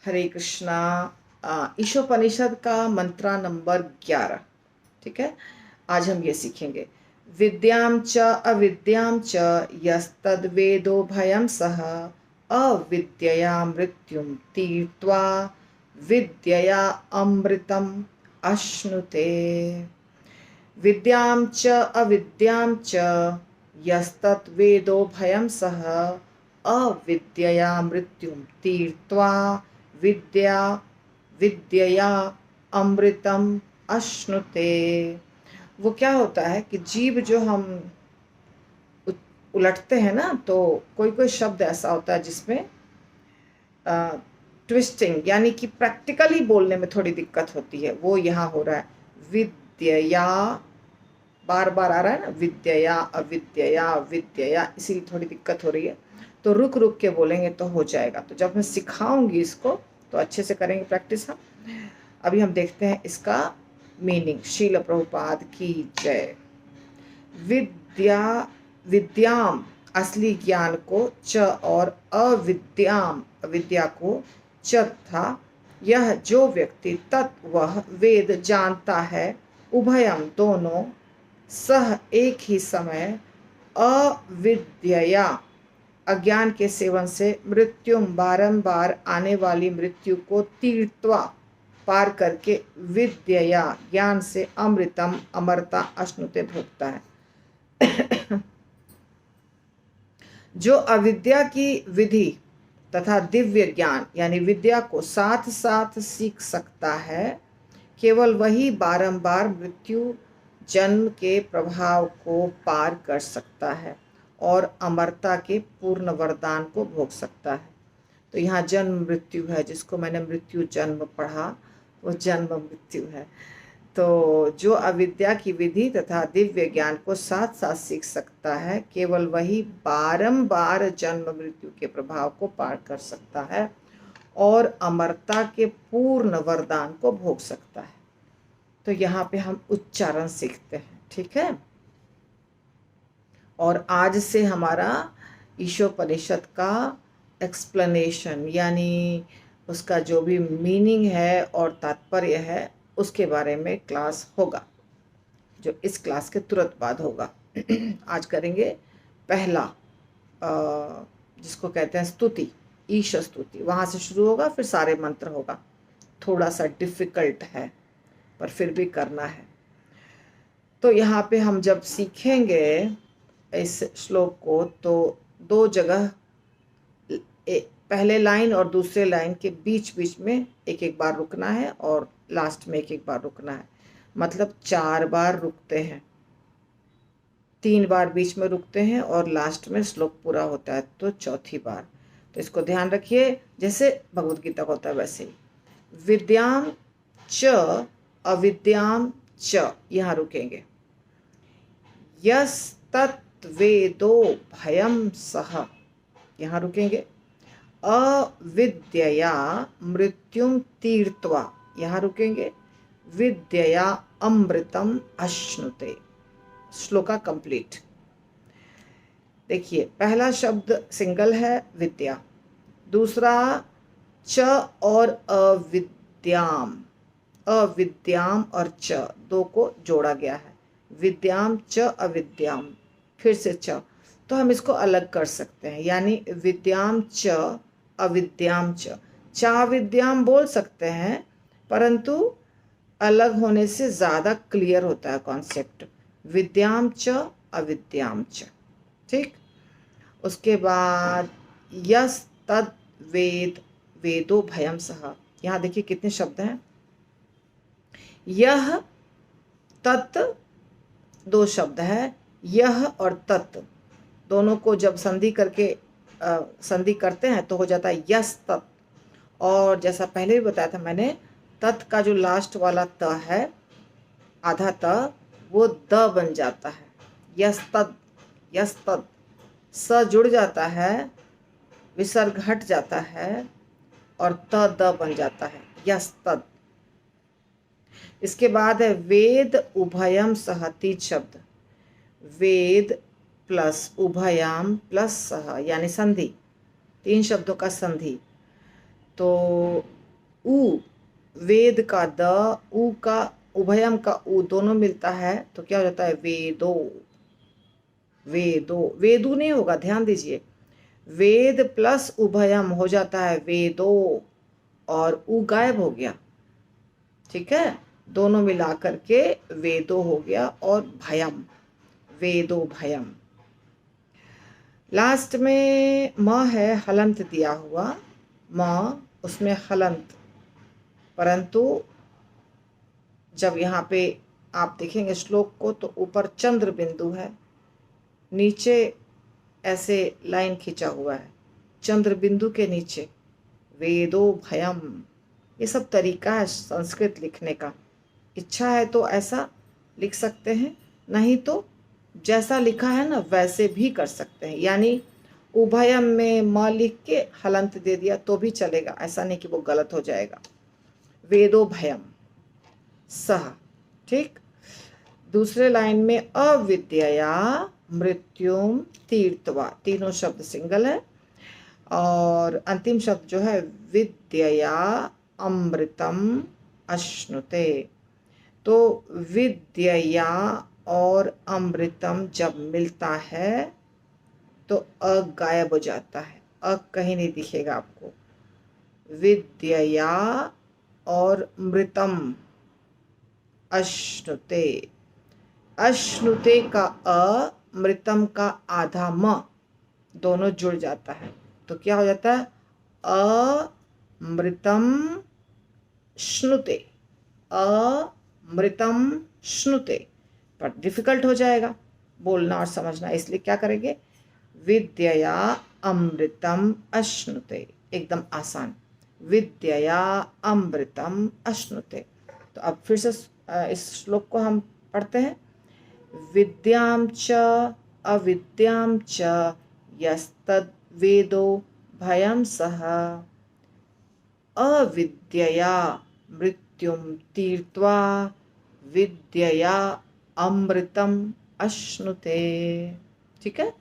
हरे कृष्णा। ईशोपनिषद का मंत्रा नंबर 11। ठीक है, आज हम ये सीखेंगे। विद्याम च अविद्याम च यस्तद्वेदो भयं सह अविद्यया मृत्युम तीर्त्वा विद्यया अमृतम अश्नुते। विद्यां च अविद्यां च यस्तद्वेदो भयं सह अविद्यया मृत्युं तीर्त्वा विद्या विद्यया अमृतम अश्नुते। वो क्या होता है कि जीव जो हम उलटते हैं ना, तो कोई कोई शब्द ऐसा होता है जिसमें ट्विस्टिंग यानी कि प्रैक्टिकली बोलने में थोड़ी दिक्कत होती है। वो यहाँ हो रहा है। विद्यया बार बार आ रहा है ना, विद्यया अविद्यया विद्यया, इसीलिए थोड़ी दिक्कत हो रही है। तो रुक रुक के बोलेंगे तो हो जाएगा। तो जब मैं सिखाऊंगी इसको तो अच्छे से करेंगे प्रैक्टिस हम। अभी हम देखते हैं इसका मीनिंग। शील प्रभुपाद की जय। विद्या विद्याम असली ज्ञान को च और अविद्याम अविद्या को च था। यह जो व्यक्ति तत् वह वेद जानता है, उभयम दोनों, सह एक ही समय, अविद्यया अज्ञान के सेवन से, मृत्युम बारंबार आने वाली मृत्यु को तीर्त्वा पार करके, विद्यया ज्ञान से, अमृतम अमरता अश्नुते भोगता है। जो अविद्या की विधि तथा दिव्य ज्ञान यानी विद्या को साथ साथ सीख सकता है, केवल वही बारंबार मृत्यु जन्म के प्रभाव को पार कर सकता है और अमरता के पूर्ण वरदान को भोग सकता है। तो यहाँ जन्म मृत्यु है, जिसको मैंने मृत्यु जन्म पढ़ा वो जन्म मृत्यु है। तो जो अविद्या की विधि तथा दिव्य ज्ञान को साथ साथ सीख सकता है, केवल वही बारंबार जन्म मृत्यु के प्रभाव को पार कर सकता है और अमरता के पूर्ण वरदान को भोग सकता है। तो यहाँ पे हम उच्चारण सीखते हैं। ठीक है, और आज से हमारा ईशोपनिषद का एक्सप्लेनेशन यानी उसका जो भी मीनिंग है और तात्पर्य है उसके बारे में क्लास होगा, जो इस क्लास के तुरंत बाद होगा। आज करेंगे पहला, जिसको कहते हैं स्तुति, ईश स्तुति। वहाँ से शुरू होगा, फिर सारे मंत्र होगा। थोड़ा सा डिफिकल्ट है पर फिर भी करना है। तो यहाँ पे हम जब सीखेंगे इस श्लोक को, तो दो जगह पहले लाइन और दूसरे लाइन के बीच बीच में एक एक बार रुकना है और लास्ट में एक एक बार रुकना है। मतलब 4 बार रुकते हैं, 3 बार बीच में रुकते हैं और लास्ट में श्लोक पूरा होता है तो चौथी बार। तो इसको ध्यान रखिए, जैसे भगवद गीता का होता है वैसे ही। विद्याम च अविद्याम च, यहाँ रुकेंगे। यस्तत्वेदो भयं सह, यहाँ रुकेंगे। अविद्यया मृत्युम तीर्त्वा, यहाँ रुकेंगे। विद्यया अमृतम अश्नुते। श्लोका कंप्लीट। देखिए, पहला शब्द सिंगल है विद्या, दूसरा च और अविद्याम, अविद्याम और च दो को जोड़ा गया है। विद्याम च अविद्याम, फिर से च। तो हम इसको अलग कर सकते हैं, यानी विद्याम च अविद्याम च। चा विद्याम बोल सकते हैं, परंतु अलग होने से ज़्यादा क्लियर होता है कॉन्सेप्ट। विद्याम च अविद्याम च। ठीक, उसके बाद यस तद वेद वेदो भयं सह। यहाँ देखिए कितने शब्द हैं। यह तत् 2 शब्द है, यह और तत् दोनों को जब संधि करके संधि करते हैं तो हो जाता है यस तत्। और जैसा पहले भी बताया था मैंने, तत् का जो लास्ट वाला त है, आधा त, वो द बन जाता है। यस तत्, यस तत्, स जुड़ जाता है, विसर्ग हट जाता है और त द बन जाता है, यस तत्। इसके बाद है वेद उभयम सह, 3 शब्द। वेद प्लस उभयाम प्लस सह, यानी संधि, 3 शब्दों का संधि। तो वेद का द, उ का, उभयम का उ दोनों मिलता है तो क्या हो जाता है? वेदो। वेदो, वेदु नहीं होगा, ध्यान दीजिए। वेद प्लस उभयम हो जाता है वेदो, और उ गायब हो गया। ठीक है, दोनों मिला करके वेदो हो गया, और भयम, वेदो भयम। लास्ट में म है, हलंत दिया हुआ, म उसमें हलंत, परंतु जब यहाँ पे आप देखेंगे श्लोक को तो ऊपर चंद्र बिंदु है, नीचे ऐसे लाइन खींचा हुआ है, चंद्र बिंदु के नीचे वेदो भयम। ये सब तरीका है संस्कृत लिखने का। इच्छा है तो ऐसा लिख सकते हैं, नहीं तो जैसा लिखा है ना वैसे भी कर सकते हैं। यानी उभयम में म लिख के हलंत दे दिया तो भी चलेगा, ऐसा नहीं कि वो गलत हो जाएगा। वेदो भयम सह। ठीक, दूसरे लाइन में अविद्यया मृत्युम तीर्थवा, तीनों शब्द सिंगल है, और अंतिम शब्द जो है विद्यया अमृतम अश्नुते। तो विद्यया और अमृतम जब मिलता है तो अ गायब हो जाता है, अ कहीं नहीं दिखेगा आपको। विद्यया और मृतम अश्नुते, अश्नुते का अ, मृतम का आधा म दोनों जुड़ जाता है तो क्या हो जाता है? अमृतम श्नुते, अमृतम श्नुते। पर डिफिकल्ट हो जाएगा बोलना और समझना, इसलिए क्या करेंगे? विद्यया अमृतम अश्नुते, एकदम आसान, विद्यया अमृतम अश्नुते। तो अब फिर से इस श्लोक को हम पढ़ते हैं। विद्यां च अविद्यां च यस्तद् वेदो भयं सः, अविद्यया मृत्युम तीर्त्वा विद्यया अमृतम अश्नुते। ठीक है।